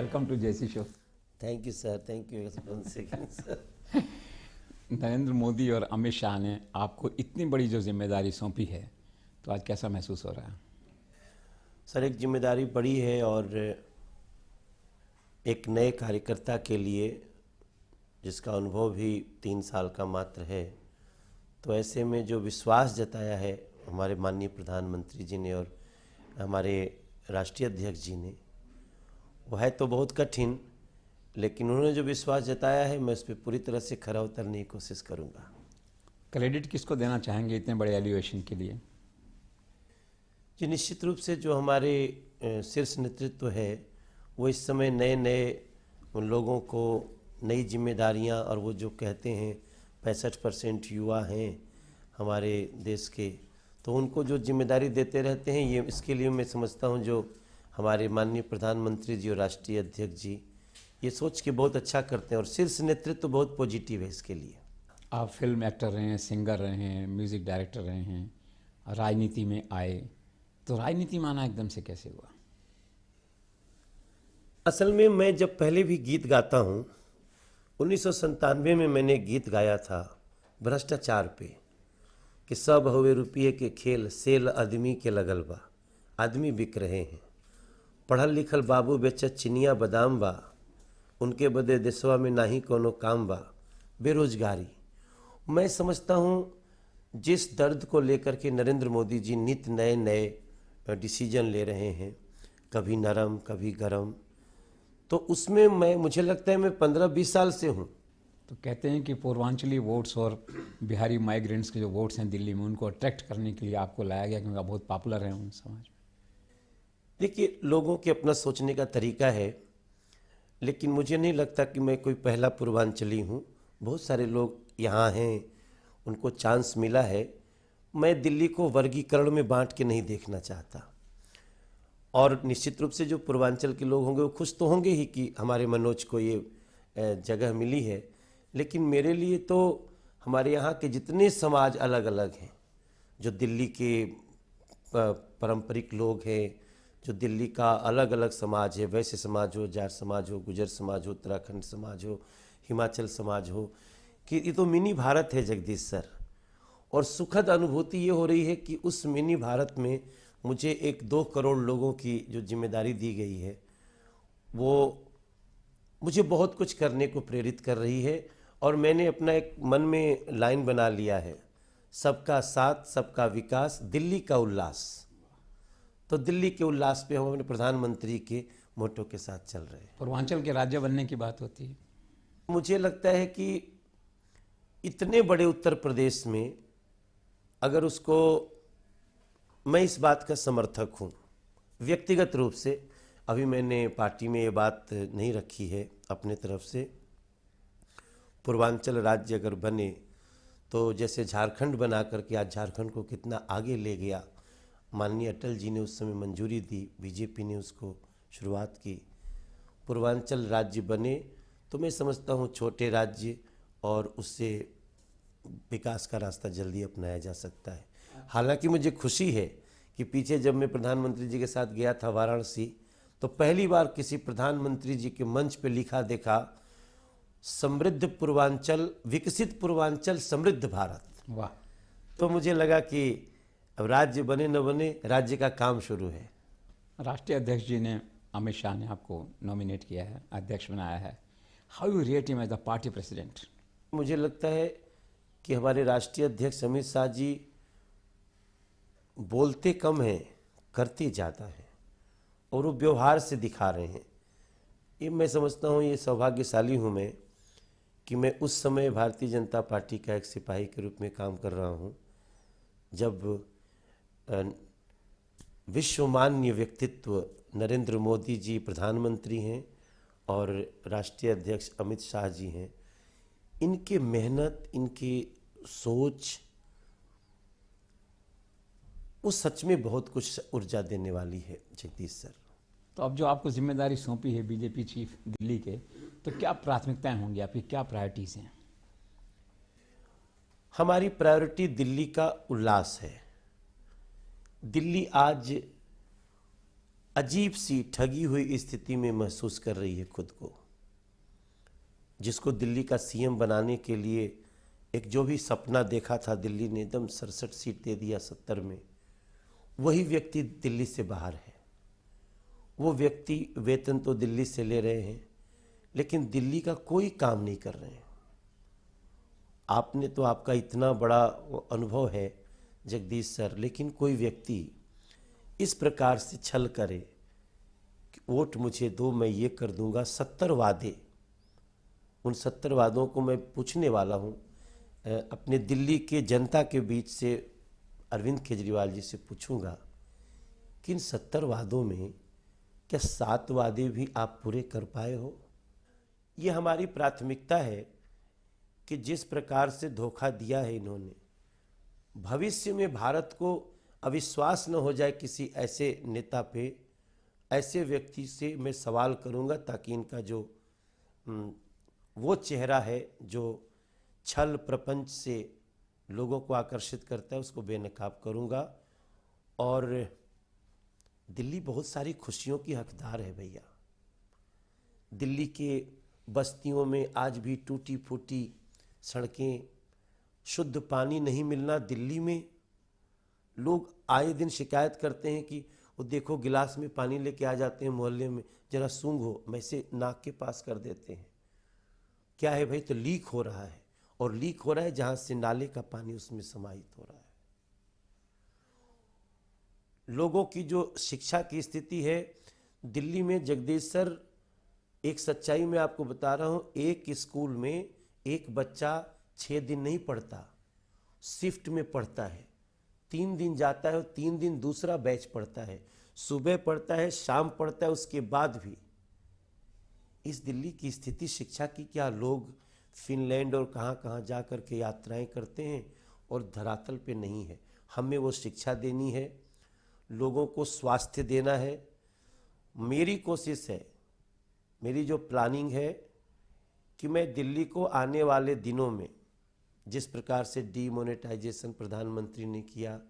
Welcome to JC show. Thank you sir, thank you once again, sir. Narendra Modi और अमित शाह ने आपको इतनी बड़ी जो जिम्मेदारी सौंपी है, तो आज कैसा महसूस हो रहा है? सर, एक जिम्मेदारी बड़ी है और एक नए कार्यकर्ता के लिए जिसका अनुभव भी 3 साल का मात्र है, तो ऐसे में जो विश्वास जताया है हमारे माननीय प्रधानमंत्री जी ने और हमारे राष्ट्रीय अध्यक्ष जी ने, वो है तो बहुत कठिन, लेकिन उन्होंने जो विश्वास जताया है मैं उस पर पूरी तरह से खरा उतरने की कोशिश करूँगा। क्रेडिट किसको देना चाहेंगे इतने बड़े एलिवेशन के लिए? जी, निश्चित रूप से जो हमारे शीर्ष नेतृत्व है वो इस समय नए नए उन लोगों को नई जिम्मेदारियां, और वो जो कहते हैं 65% युवा हैं हमारे देश के, तो उनको जो जिम्मेदारी देते रहते हैं, ये इसके लिए मैं समझता हूँ जो हमारे माननीय प्रधानमंत्री जी और राष्ट्रीय अध्यक्ष जी ये सोच के बहुत अच्छा करते हैं और शीर्ष नेतृत्व तो बहुत पॉजिटिव है इसके लिए। आप फिल्म एक्टर रहे हैं, सिंगर रहे हैं, म्यूज़िक डायरेक्टर रहे हैं, राजनीति में आए, तो राजनीति में आना एकदम से कैसे हुआ? असल में मैं जब पहले भी गीत गाता हूँ, 1997 में मैंने गीत गाया था भ्रष्टाचार पे कि सब हवे रुपये के खेल, सेल आदमी के लगल बा, आदमी बिक रहे हैं, पढ़ल लिखल बाबू बेचत चिनिया बादाम बा, उनके बदे देशवा में नाही कोनो काम बा, बेरोजगारी। मैं समझता हूँ जिस दर्द को लेकर के नरेंद्र मोदी जी नित नए नए डिसीजन ले रहे हैं, कभी नरम कभी गरम, तो उसमें मुझे लगता है मैं 15-20 साल से हूँ। तो कहते हैं कि पूर्वांचली वोट्स और बिहारी माइग्रेंट्स के जो वोट्स हैं दिल्ली में, उनको अट्रैक्ट करने के लिए आपको लाया गया क्योंकि आप बहुत पॉपुलर हैं उन समाज में। देखिए, लोगों के अपना सोचने का तरीका है, लेकिन मुझे नहीं लगता कि मैं कोई पहला पूर्वांचली हूँ। बहुत सारे लोग यहाँ हैं, उनको चांस मिला है। मैं दिल्ली को वर्गीकरण में बांट के नहीं देखना चाहता, और निश्चित रूप से जो पूर्वांचल के लोग होंगे वो खुश तो होंगे ही कि हमारे मनोज को ये जगह मिली है, लेकिन मेरे लिए तो हमारे यहाँ के जितने समाज अलग अलग हैं, जो दिल्ली के पारंपरिक लोग हैं, जो दिल्ली का अलग अलग समाज है, वैश्य समाज हो, जाट समाज हो, गुजर समाज हो, उत्तराखंड समाज हो, हिमाचल समाज हो, कि ये तो मिनी भारत है जगदीश सर। और सुखद अनुभूति ये हो रही है कि उस मिनी भारत में मुझे 1-2 करोड़ लोगों की जो जिम्मेदारी दी गई है वो मुझे बहुत कुछ करने को प्रेरित कर रही है। और मैंने अपना एक मन में लाइन बना लिया है, सबका साथ सबका विकास, दिल्ली का उल्लास। तो दिल्ली के उल्लास पे हम अपने प्रधानमंत्री के मोटो के साथ चल रहे हैं। पूर्वांचल के राज्य बनने की बात होती है। मुझे लगता है कि इतने बड़े उत्तर प्रदेश में अगर उसको, मैं इस बात का समर्थक हूँ व्यक्तिगत रूप से, अभी मैंने पार्टी में ये बात नहीं रखी है अपने तरफ से, पूर्वांचल राज्य अगर बने तो जैसे झारखंड बना करके आज झारखंड को कितना आगे ले गया, माननीय अटल जी ने उस समय मंजूरी दी, बीजेपी ने उसको शुरुआत की, पूर्वांचल राज्य बने तो मैं समझता हूँ छोटे राज्य और उससे विकास का रास्ता जल्दी अपनाया जा सकता है। हालांकि मुझे खुशी है कि पीछे जब मैं प्रधानमंत्री जी के साथ गया था वाराणसी, तो पहली बार किसी प्रधानमंत्री जी के मंच पे लिखा देखा, समृद्ध पूर्वांचल, विकसित पूर्वांचल, समृद्ध भारत। वाह! तो मुझे लगा कि अब राज्य बने न बने, राज्य का काम शुरू है। राष्ट्रीय अध्यक्ष जी ने, अमित शाह ने आपको नॉमिनेट किया है, अध्यक्ष बनाया है। How you rate him as the party president? मुझे लगता है कि हमारे राष्ट्रीय अध्यक्ष अमित शाह जी बोलते कम हैं, करते ज़्यादा हैं, और वो व्यवहार से दिखा रहे हैं। ये मैं समझता हूँ, ये सौभाग्यशाली हूँ मैं कि मैं उस समय भारतीय जनता पार्टी का एक सिपाही के रूप में काम कर रहा हूँ, जब विश्वमान्य व्यक्तित्व नरेंद्र मोदी जी प्रधानमंत्री हैं और राष्ट्रीय अध्यक्ष अमित शाह जी हैं। इनके मेहनत, इनकी सोच, वो सच में बहुत कुछ ऊर्जा देने वाली है जगदीश सर। तो अब जो आपको जिम्मेदारी सौंपी है बीजेपी चीफ दिल्ली के, तो क्या प्राथमिकताएं होंगी आपकी, क्या प्रायोरिटीज़ हैं? हमारी प्रायोरिटी दिल्ली का उल्लास है। दिल्ली आज अजीब सी ठगी हुई स्थिति में महसूस कर रही है खुद को। जिसको दिल्ली का सीएम बनाने के लिए एक जो भी सपना देखा था, दिल्ली ने एकदम 67 सीट दे दिया 70 में, वही व्यक्ति दिल्ली से बाहर है। वो व्यक्ति वेतन तो दिल्ली से ले रहे हैं, लेकिन दिल्ली का कोई काम नहीं कर रहे हैं। आपने तो आपका इतना बड़ा अनुभव है जगदीश सर, लेकिन कोई व्यक्ति इस प्रकार से छल करे कि वोट मुझे दो, मैं ये कर दूंगा, 70 वादे, उन 70 वादों को मैं पूछने वाला हूँ अपने दिल्ली के जनता के बीच से अरविंद केजरीवाल जी से पूछूंगा कि इन 70 वादों में क्या 7 वादे भी आप पूरे कर पाए हो? ये हमारी प्राथमिकता है कि जिस प्रकार से धोखा दिया है इन्होंने, भविष्य में भारत को अविश्वास न हो जाए किसी ऐसे नेता पे, ऐसे व्यक्ति से मैं सवाल करूंगा, ताकि इनका जो वो चेहरा है जो छल प्रपंच से लोगों को आकर्षित करता है, उसको बेनकाब करूंगा। और दिल्ली बहुत सारी खुशियों की हकदार है भैया। दिल्ली के बस्तियों में आज भी टूटी फूटी सड़कें, शुद्ध पानी नहीं मिलना। दिल्ली में लोग आए दिन शिकायत करते हैं कि वो देखो गिलास में पानी लेके आ जाते हैं मोहल्ले में, जरा सूंघो, वैसे नाक के पास कर देते हैं। क्या है भाई? तो लीक हो रहा है, और लीक हो रहा है जहां से नाले का पानी उसमें समाहित हो रहा है। लोगों की जो शिक्षा की स्थिति है दिल्ली में, जगदीश सर, एक सच्चाई मैं आपको बता रहा हूं, एक स्कूल में एक बच्चा 6 दिन नहीं पढ़ता, शिफ्ट में पढ़ता है। 3 दिन जाता है और 3 दिन दूसरा बैच पढ़ता है, सुबह पढ़ता है, शाम पढ़ता है। उसके बाद भी इस दिल्ली की स्थिति शिक्षा की, क्या लोग फिनलैंड और कहाँ कहाँ जा कर के यात्राएं करते हैं और धरातल पे नहीं है। हमें वो शिक्षा देनी है, लोगों को स्वास्थ्य देना है। मेरी कोशिश है, मेरी जो प्लानिंग है कि मैं दिल्ली को आने वाले दिनों में जिस प्रकार से डीमोनेटाइजेशन प्रधानमंत्री ने किया,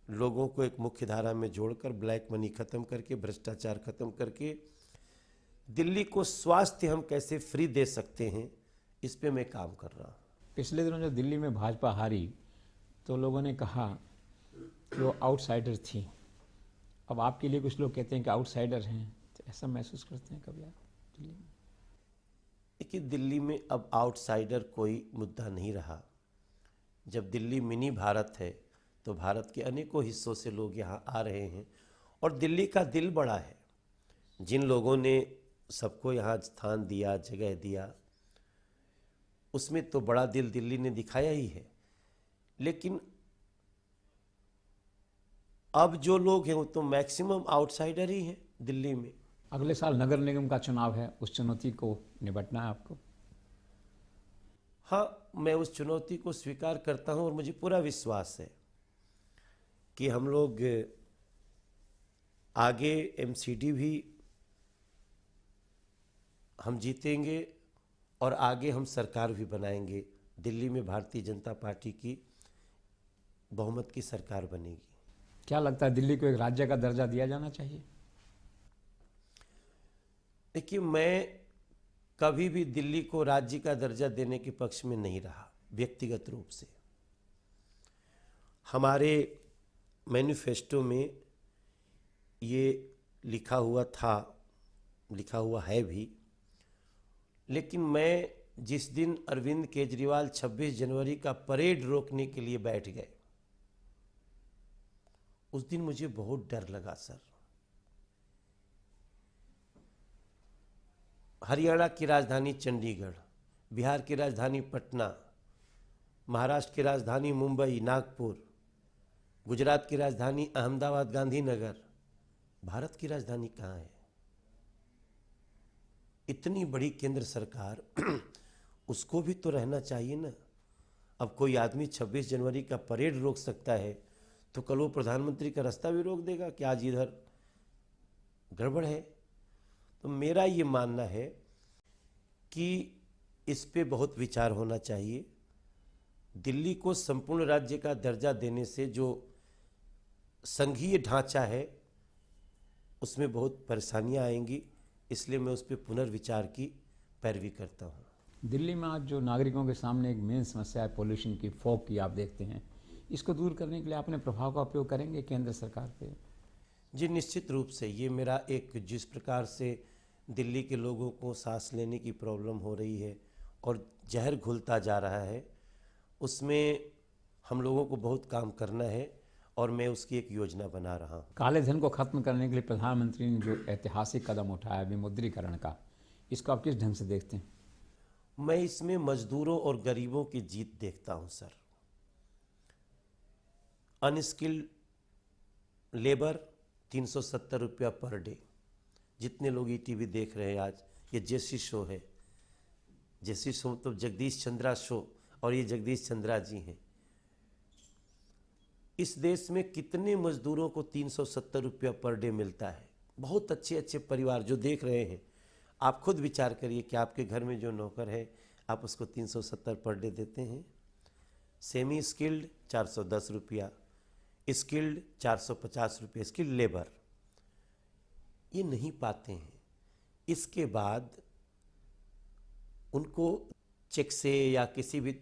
लोगों को एक मुख्य धारा में जोड़कर, ब्लैक मनी खत्म करके, भ्रष्टाचार खत्म करके, दिल्ली को स्वास्थ्य हम कैसे फ्री दे सकते हैं, इस पे मैं काम कर रहा हूँ। पिछले दिनों जब दिल्ली में भाजपा हारी तो लोगों ने कहा कि वो आउटसाइडर थी। अब आपके लिए कुछ लोग कहते हैं कि आउटसाइडर हैं, तो ऐसा महसूस करते हैं कभी आप दिल्ली में? देखिए, दिल्ली में अब आउटसाइडर कोई मुद्दा नहीं रहा। जब दिल्ली मिनी भारत है तो भारत के अनेकों हिस्सों से लोग यहाँ आ रहे हैं, और दिल्ली का दिल बड़ा है। जिन लोगों ने सबको यहाँ स्थान दिया, जगह दिया, उसमें तो बड़ा दिल दिल्ली ने दिखाया ही है। लेकिन अब जो लोग हैं वो तो मैक्सिमम आउटसाइडर ही हैं दिल्ली में। अगले साल नगर निगम का चुनाव है, उस चुनौती को निपटना है आपको? हाँ, मैं उस चुनौती को स्वीकार करता हूं, और मुझे पूरा विश्वास है कि हम लोग आगे एमसीडी भी हम जीतेंगे, और आगे हम सरकार भी बनाएंगे। दिल्ली में भारतीय जनता पार्टी की बहुमत की सरकार बनेगी। क्या लगता है, दिल्ली को एक राज्य का दर्जा दिया जाना चाहिए? देखिए, मैं कभी भी दिल्ली को राज्य का दर्जा देने के पक्ष में नहीं रहा, व्यक्तिगत रूप से। हमारे मैनिफेस्टो में ये लिखा हुआ था, लिखा हुआ है भी। लेकिन मैं जिस दिन अरविंद केजरीवाल 26 जनवरी का परेड रोकने के लिए बैठ गए, उस दिन मुझे बहुत डर लगा सर। हरियाणा की राजधानी चंडीगढ़, बिहार की राजधानी पटना, महाराष्ट्र की राजधानी मुंबई, नागपुर, गुजरात की राजधानी अहमदाबाद, गांधीनगर, भारत की राजधानी कहाँ है? इतनी बड़ी केंद्र सरकार उसको भी तो रहना चाहिए ना। अब कोई आदमी 26 जनवरी का परेड रोक सकता है, तो कल वो प्रधानमंत्री का रास्ता भी रोक देगा कि आज इधर गड़बड़ है। तो मेरा ये मानना है कि इस पे बहुत विचार होना चाहिए। दिल्ली को संपूर्ण राज्य का दर्जा देने से जो संघीय ढांचा है उसमें बहुत परेशानियां आएंगी, इसलिए मैं उस पर पुनर्विचार की पैरवी करता हूँ। दिल्ली में आज जो नागरिकों के सामने एक मेन समस्या है पोल्यूशन की, फॉग की, आप देखते हैं, इसको दूर करने के लिए अपने प्रभाव का उपयोग करेंगे केंद्र सरकार पे? जी निश्चित रूप से ये मेरा एक, जिस प्रकार से दिल्ली के लोगों को सांस लेने की प्रॉब्लम हो रही है और जहर घुलता जा रहा है, उसमें हम लोगों को बहुत काम करना है और मैं उसकी एक योजना बना रहा हूँ। काले धन को खत्म करने के लिए प्रधानमंत्री ने जो ऐतिहासिक कदम उठाया विमुद्रीकरण का, इसको आप किस ढंग से देखते हैं? मैं इसमें मजदूरों और गरीबों की जीत देखता हूँ सर। अनस्किल्ड लेबर 370 रुपया पर डे। जितने लोग ईटीवी देख रहे हैं आज, ये जेसी शो है, जेसी शो तो जगदीश चंद्रा शो, और ये जगदीश चंद्रा जी हैं। इस देश में कितने मजदूरों को 370 रुपया पर डे मिलता है? बहुत अच्छे अच्छे परिवार जो देख रहे हैं, आप खुद विचार करिए कि आपके घर में जो नौकर है, आप उसको 370 पर डे देते हैं। सेमी स्किल्ड 410 रुपया, स्किल्ड 450 रुपये, स्किल्ड लेबर ये नहीं पाते हैं। इसके बाद उनको चेक से या किसी भी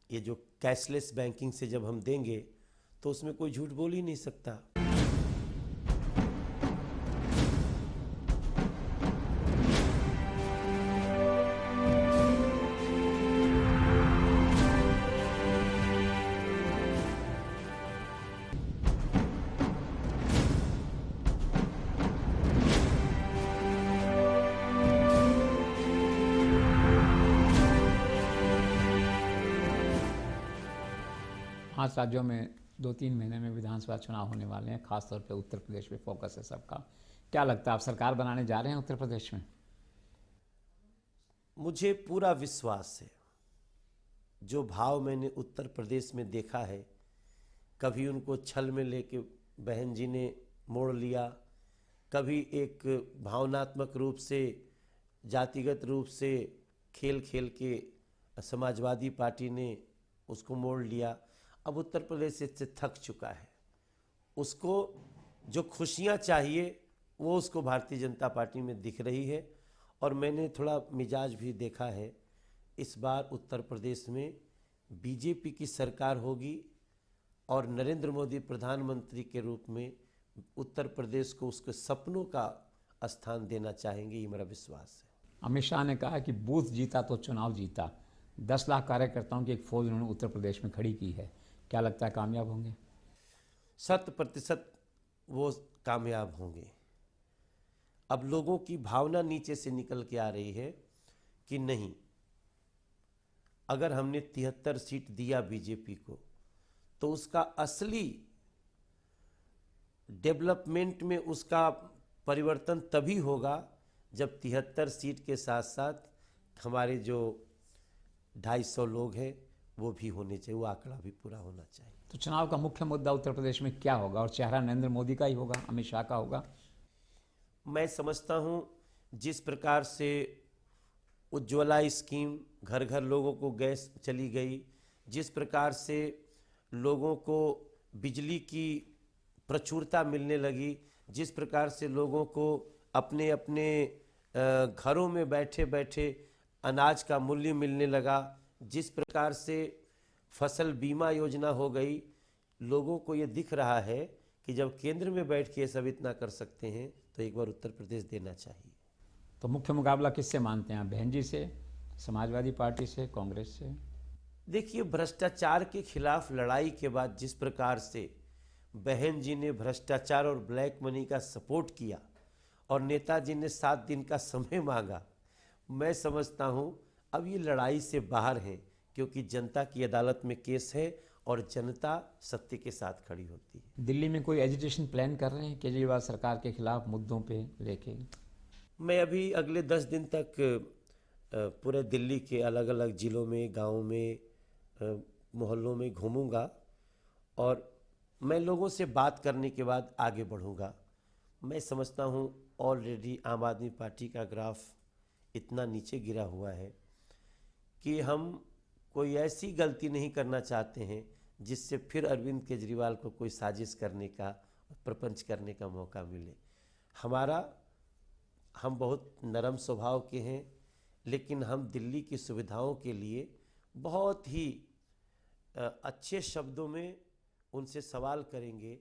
ये जो कैशलेस बैंकिंग से जब हम देंगे तो उसमें कोई झूठ बोल ही नहीं सकता। पांच राज्यों में 2-3 महीने में विधानसभा चुनाव होने वाले हैं, खासतौर पे उत्तर प्रदेश पे फोकस है सबका। क्या लगता है, आप सरकार बनाने जा रहे हैं उत्तर प्रदेश में? मुझे पूरा विश्वास है। जो भाव मैंने उत्तर प्रदेश में देखा है, कभी उनको छल में लेके बहन जी ने मोड़ लिया, कभी एक भावनात्मक रूप से, जातिगत रूप से खेल खेल के समाजवादी पार्टी ने उसको मोड़ लिया। अब उत्तर प्रदेश इससे थक चुका है। उसको जो खुशियां चाहिए वो उसको भारतीय जनता पार्टी में दिख रही है। और मैंने थोड़ा मिजाज भी देखा है, इस बार उत्तर प्रदेश में बीजेपी की सरकार होगी और नरेंद्र मोदी प्रधानमंत्री के रूप में उत्तर प्रदेश को उसके सपनों का स्थान देना चाहेंगे, ये मेरा विश्वास है। अमित शाह ने कहा कि बूथ जीता तो चुनाव जीता। 10 लाख कार्यकर्ताओं की एक फौज उन्होंने उत्तर प्रदेश में खड़ी की है। क्या लगता है, कामयाब होंगे? 100% वो कामयाब होंगे। अब लोगों की भावना नीचे से निकल के आ रही है कि नहीं, अगर हमने 73 सीट दिया बीजेपी को तो उसका असली डेवलपमेंट में उसका परिवर्तन तभी होगा जब 73 सीट के साथ साथ हमारे जो 250 लोग हैं वो भी होने चाहिए, वो आंकड़ा भी पूरा होना चाहिए। तो चुनाव का मुख्य मुद्दा उत्तर प्रदेश में क्या होगा, और चेहरा नरेंद्र मोदी का ही होगा, अमित शाह का होगा? मैं समझता हूँ जिस प्रकार से उज्ज्वला स्कीम, घर घर लोगों को गैस चली गई, जिस प्रकार से लोगों को बिजली की प्रचुरता मिलने लगी, जिस प्रकार से लोगों को अपने अपने घरों में बैठे बैठे अनाज का मूल्य मिलने लगा, जिस प्रकार से फसल बीमा योजना हो गई, लोगों को ये दिख रहा है कि जब केंद्र में बैठ के सब इतना कर सकते हैं तो एक बार उत्तर प्रदेश देना चाहिए। तो मुख्य मुकाबला किससे मानते हैं, बहन जी से, समाजवादी पार्टी से, कांग्रेस से? देखिए, भ्रष्टाचार के खिलाफ लड़ाई के बाद जिस प्रकार से बहन जी ने भ्रष्टाचार और ब्लैक मनी का सपोर्ट किया और नेताजी ने 7 दिन का समय मांगा, मैं समझता हूं अब ये लड़ाई से बाहर है, क्योंकि जनता की अदालत में केस है और जनता सत्य के साथ खड़ी होती है। दिल्ली में कोई एजिटेशन प्लान कर रहे हैं केजरीवाल सरकार के खिलाफ मुद्दों पे लेके? मैं अभी अगले 10 दिन तक पूरे दिल्ली के अलग अलग ज़िलों में, गाँव में, मोहल्लों में घूमूंगा और मैं लोगों से बात करने के बाद आगे बढ़ूंगा। मैं समझता हूं ऑलरेडी आम आदमी पार्टी का ग्राफ इतना नीचे गिरा हुआ है कि हम कोई ऐसी गलती नहीं करना चाहते हैं जिससे फिर अरविंद केजरीवाल को कोई साजिश करने का प्रपंच करने का मौका मिले। हम बहुत नरम स्वभाव के हैं, लेकिन हम दिल्ली की सुविधाओं के लिए बहुत ही अच्छे शब्दों में उनसे सवाल करेंगे।